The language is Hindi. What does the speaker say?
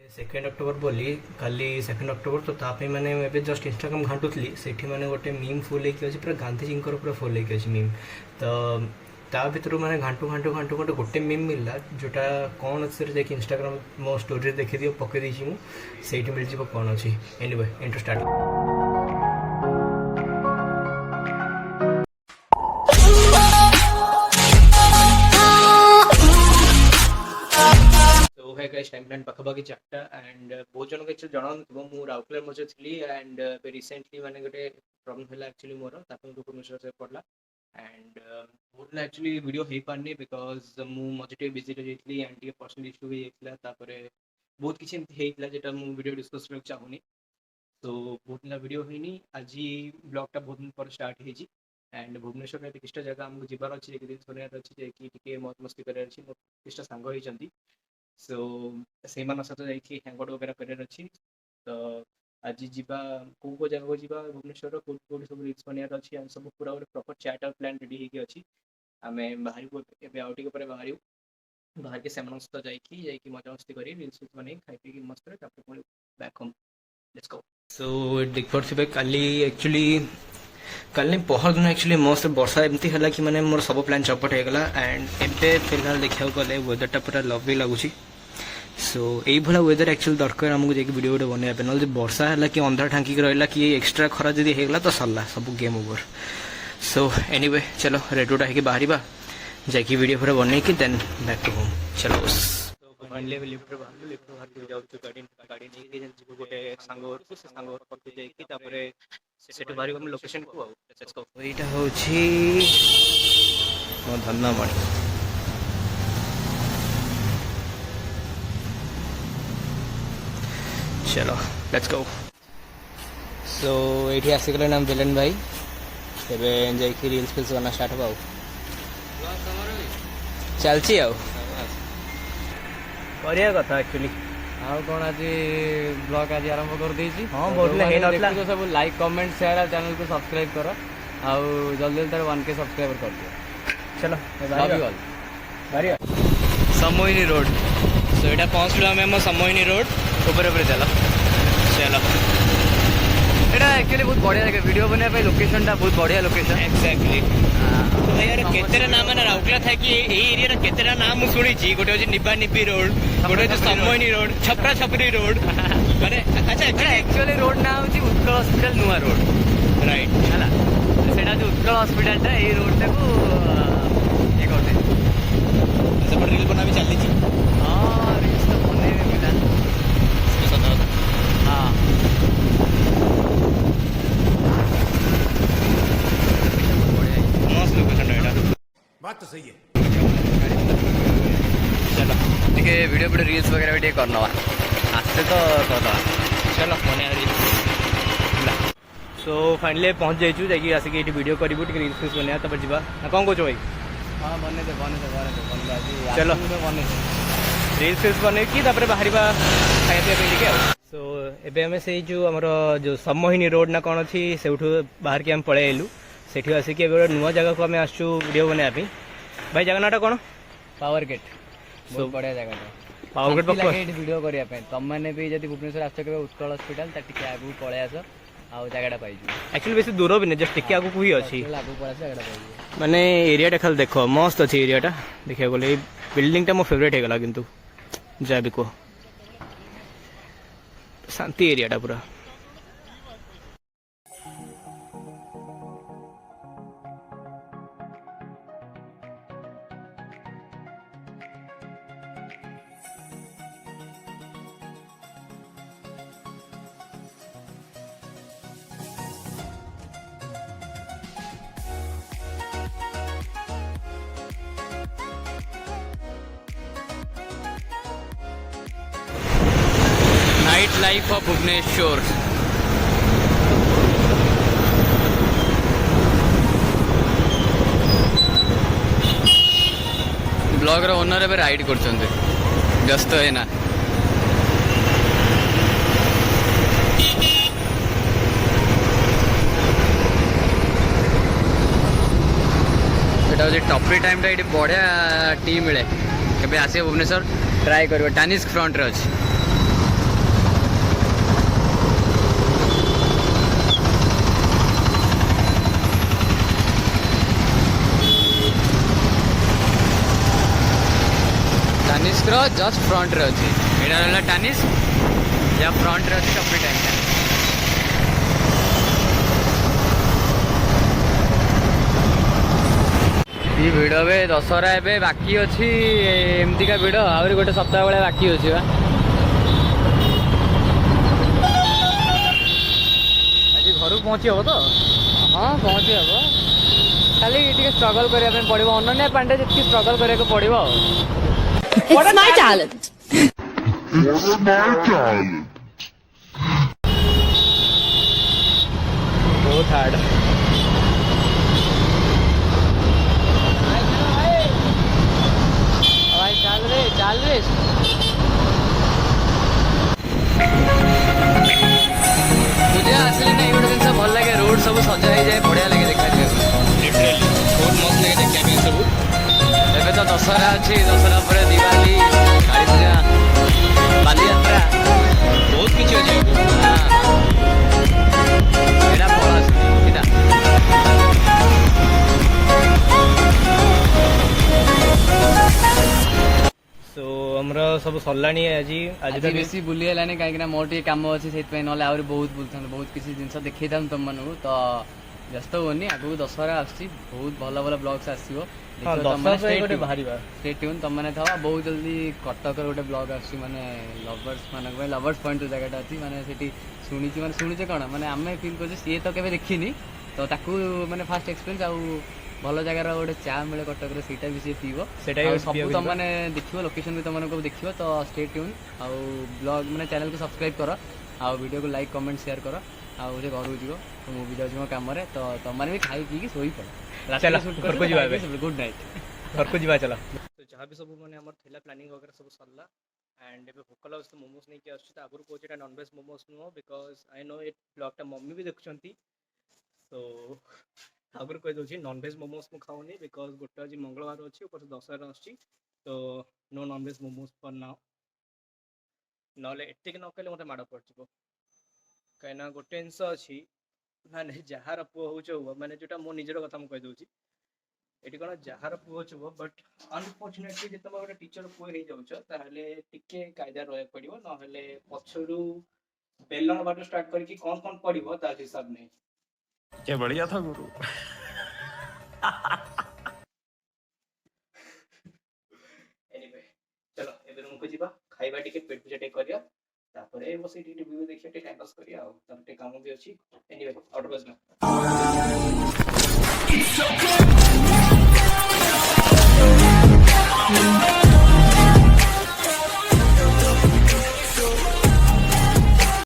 सेकेंड अक्टोबर बोली काली सेकेंड अक्टोबर तो तापे मैंने एबे जस्ट इंस्टाग्राम घाटुली सेठी मैंने गोटे मीम फुल होकर अच्छी पूरा गांधीजी पूरा फुल होकर अच्छी मीम तो ता भर मैंने घाटू घाटू घाटू घाटू गोटे मीम मिलला जोटा कौन अच्छे जाकि इंस्टाग्राम मो स्टोरी देखी दियो पकई देची मुझे मिल जाव कौन अच्छी एनीवे इंट्रो स्टार्ट। है गाइस टाइम प्लान पाखापाखि 4टा एंड बहुत जन एक्चुअली जाना मु राउरकेला मजे थी एंड रिसेंटली मैंने गोटे प्रॉब्लम है एक्चुअली मोर तापर भुवनेश्वर से पड़ला एंड बहुत एक्चुअली वीडियो हो पारनी बिकज मु मजे बिजी रही एंड टे पर्सनल इश्यू भी जाता तापर बहुत किसी होता जेटा मु वीडियो डिस्कस करना चाहूनी तो बहुत दिन वीडियो होनी आज ब्लॉगटा बहुत दिन पर स्टार्ट होती एंड भुवनेश्वर में किसी जगह आमको जीवार अच्छे दिन सुनार अच्छे कि मौज मस्ती करार अच्छी मोर किसी सांग होती सो से सहित जाइए हैंगआउट वगैरह करार अच्छी तो आज जीवा को जगह को जीवा भुवनेश्वर कौट सब रिल्स बनार अच्छी एंड सब पूरा गोटे प्रॉपर चैट और प्लान रेडी होगी अच्छी आम बाहर को बाहर बाहर के सेमान सहित जाइए मजा मस्ती कर रिल्स बन खाई पी मस्त पुणी बैक होम लेट्स गो। सो देखिए काली एक्चुअली कल नहीं पहर दिन एक्चुअली मस्त वर्षा एमती है कि मैंने मोर सब प्लान चौपट होगला एंड एबे फिलहाल देखा गले वेदरटा पूरा लवली लगुच सो यही भाया वेदर एक्चुअली दरकार आमको जाकि वीडियो गोटे बनवाई ना वर्षा है कि अंधार ढांकी रहा कि एक्सट्रा खरा जब होगला तो सरला सब गेम ओवर। सो एनीवे चलो रेडूटा होगी बाहर जाकि वीडियो पूरा बनई कि देन बैक टू होम चलो बस। फाइनली लिफ्ट बाहर लिफ्ट बाहर जाऊँ गाड़ी गाड़ी नहीं जी गोटे सांग से सांग पाखु जाइए सेठ बाहर हम लोकेशन को यहाँ हूँ मो धन्यवाद चलो लेट्स गो। सो ये आसिकले नाम बेलन भाई एवं जाकि रिल्स फिल्स बना स्टार्ट हो चलती बढ़िया कथा एक्चुअली आउ कौन आज ब्लॉग आज आरंभ कर देछि। हाँ बहुत सब लाइक कमेंट शेयर और चैनल को सब्सक्राइब कर आउ जल्दी जल्दी 1K सब्सक्राइबर कर दियो। चलो बारी समोहिनी रोड सो यहाँ पहुँचलु आम समोहिनी रोड ऊपर चलो चलो एटा एक्चुअली बहुत बढ़िया जगह वीडियो बनाए लोकेशन टा बहुत बढ़िया लोकेशन एक्जाक्टली तो यार केतेरा नाम मैंने राउरकेला था कि एरिया केतेरा नाम मुझे शुणी गोटे हूँ निबा निबी रोड गोटे समोहिनी रोड छपरा छपरी रोड माने अच्छा एक्चुअली रोड ना हूँ उत्कल हॉस्पिटल नुआ रोड राइट है से उत्कल हॉस्पिटल टा ये रोड टाक ये करते सब रिल बना भी चली हाँ रिल्स तो बने फिलहाल हाँ मस्त लोकेशन बात तो सही है। चलो टे वीडियो वीडियो रिल्स वगैरह भी करना आसते तो करदे चलो मन रिल्स सो फाइनली पहुँच जाइए जाकि आसिक ये वीडियो करूँ रिल्स फिल्स बनवा तब जा कौन कौच भाई हाँ बने चलो बने रिल्स फिल्स बनई बाहर खाया पीवा सो एबे हमें से जो आमर जो समोहिनी रोड ना कौन अच्छी से बाहर के आम पलि आलु से आसिक गोटे नुआ जगह को आम आसचु वीडियो बनाया भाई जगह नाटा कौन पावर गेट बहुत बढ़िया जगह पावर गेट लगे वीडियो करने तुम मैंने भी जब भुवनेश्वर आस उत्कल हॉस्पिटल टे आगू पलि आस आउ जगह पाई एक्चुअली बेसी दूर भी नहीं जस्ट टिके आगू ही अच्छी आगू पलि जगह पाई माने एरिया खाली देख मस्त अच्छी एरिया देखा गले बिल्डिंग मो फेवरेट होगला किंतु जहाँ भी कह शांति एरिया पूरा night life of Bhubaneswar blogger owner एवं राइड कर व्यस्त है ना टपरी टाइम टा ये बढ़िया टी मिले के आसे भुवनेश्वर ट्राए कर टानिस्क फ्रंट रे अच्छी जस्ट फ्रंट रे अछि एटा रहला टानिस या फ्रंट रे अछि टपरी टाइम ये भिड़ बे दशहरा ए बाकी अच्छी एमती का भिड़ आहरी गोटे सप्ताह भाया बाकी अच्छी बा आज घर पहुँची हम तो हाँ पहुँची हम खाली टे स्ट्रगल करने पड़ो अनन्या पांडे जी स्ट्रगल करने पड़ो It's my talent. बहुत हार्ड भाई चल रे मुझे आसले ना गोटे जिन भल लगे रोड सब सजा हो जाए बढ़िया लगे देखा लिटराली बहुत मस्त लगे देखा ପାଇଁ ସବୁ ଏବେ ତ ଦଶହରା ଅଛି ଦଶହରା ପରେ ଦିୱାଲି କାଳୀ ପୂଜା ବାଲିଯାତ୍ରା ବହୁତ କିଛି ଅଛି ଏଇଟା ଫଳ ଆସୁଛି ଏଇଟା ସୋ ଆମର ସବୁ ସରିଲାଣି ଆଜି ଆଜି ବେଶୀ ବୁଲି ହେଲାନି କାହିଁକିନା ମୋର ଟିକେ କାମ ଅଛି ସେଇଥିପାଇଁ ନହେଲେ ଆହୁରି ବହୁତ ବୁଲିଥାନ୍ତୁ ବହୁତ କିଛି ଜିନିଷ ଦେଖେଇଥାନ୍ତୁ ତମମାନଙ୍କୁ ତ ବ୍ୟସ୍ତ ହୁଅନି ଆଗକୁ ଦଶହରା ଆସୁଛି ବହୁତ ଭଲ ଭଲ ବ୍ଲଗ୍ସ ଆସିବ ବାହାରିବା ଷ୍ଟେ ଟ୍ୟୁନ୍ ତମମାନେ ଥାଅ ବହୁତ ଜଲ୍ଦି କଟକର ଗୋଟେ ବ୍ଲଗ୍ ଆସୁଛି ମାନେ ଲଭର୍ସ ମାନଙ୍କ ପାଇଁ ଲଭର୍ସ ପଏଣ୍ଟ ଯୋଉ ଜାଗାଟା ଅଛି ମାନେ ସେଠି ଶୁଣିଛି ମାନେ ଶୁଣିଛେ କ'ଣ ମାନେ ଆମେ ଫିଲ୍ କରୁଛେ ସିଏ ତ କେବେ ଦେଖିନି ତ ତାକୁ ମାନେ ଫାଷ୍ଟ ଏକ୍ସପିରିଏନ୍ସ ଆଉ ଭଲ ଜାଗାର ଗୋଟେ ଚା ମିଳେ କଟକରେ ସେଇଟା ବି ସିଏ ପିଇବ ସେଇଟା ସବୁ ତମମାନେ ଦେଖିବ ଲୋକେସନ୍ ବି ତମମାନଙ୍କୁ ଦେଖିବ ତ ଷ୍ଟେ ଟ୍ୟୁନ୍ ଆଉ ବ୍ଲଗ୍ ମାନେ ଚ୍ୟାନେଲକୁ ସବସ୍କ୍ରାଇବ୍ କର ଆଉ ଭିଡ଼ିଓକୁ ଲାଇକ୍ କମେଣ୍ଟ ସେୟାର କର ଆଉ ସେ ଘରକୁ ଯିବ ମୁଁ ବି ଯାଉଛି ମୋ କାମରେ ତ ତମମାନେ ବି ଖାଇ ପିଇକି ଶୋଇପଡ଼ ଘରକୁ ଯିବା ଗୁଡ୍ ନାଇଟ୍ ଘରକୁ ଯିବା ଚାଲ ତ ଯାହା ବି ସବୁ ମାନେ ଆମର ଥିଲା ପ୍ଲାନିଂ वगैरह ସବୁ ସରିଲା एंड ଏବେ ଭୋକ ଲାଗୁଛି ତ ମୋମୋସ୍ ନେଇକି ଆସୁଛି ତ ଆଗରୁ କହୁଛି ଏଇଟା ନନଭେଜ୍ ମୋମୋସ୍ ନୁହଁ ବିକଜ ଆଇ नो ଏ ବ୍ଲଗ୍ଟା ମମ୍ମି ବି ଦେଖୁଛନ୍ତି ତ ଆଗରୁ କହିଦେଉଛି ନନଭେଜ୍ ମୋମୋସ୍ ମୁଁ ଖାଉନି ବିକଜ ଗୋଟେ ଆଜି ମଙ୍ଗଳବାର ଅଛି ଉପରେ ଦଶହରା ଆସୁଛି ତ no non veg momos for now ନହେଲେ ଏତିକି ନ କଲେ ମୋତେ ମାଡ଼ ପଡ଼ିଯିବ କାହିଁକିନା ଗୋଟେ ଜିନିଷ ଅଛି ମାନେ ଯାହାର ପୁଅ ହଉଛ ହୁଅ ମାନେ ଯୋଉଟା ମୋ ନିଜର କଥା ମୁଁ କହିଦେଉଛି ଏଠି କ'ଣ ଯାହାର ପୁଅ ଥିବ ବଟ୍ ଅନଫର୍ଚୁନେଟଲି ଯେତେବେଳେ ଗୋଟେ ଟିଚର ପୁଅ ହେଇଯାଉଛ ତାହେଲେ ଟିକେ କାୟଦା ରହିବାକୁ ପଡ଼ିବ ନହେଲେ ପଛରୁ ବେଲଣ ବାଟୁ ଷ୍ଟାର୍ଟ କରିକି କ'ଣ କ'ଣ ପଡ଼ିବ ତା ହିସାବ ନାହିଁ क्या बढ़िया था गुरु ଏନିୱେ ଚଲ ଏବେ ରୁମକୁ ଯିବା ଖାଇବା ଟିକେ ପେଟ ପୂଜା ଟିକେ କରିବା ତାପରେ ବସି ଟିକେ ଟିଭି ଦେଖିବା ଟିକେ ଟାଇମ୍ ପାସ୍ କରିବା ଆଉ ତାପରେ ଟିକେ କାମ ବି ଅଛି ଏନିୱେ ଆଉଟ୍ ବାଜିଲା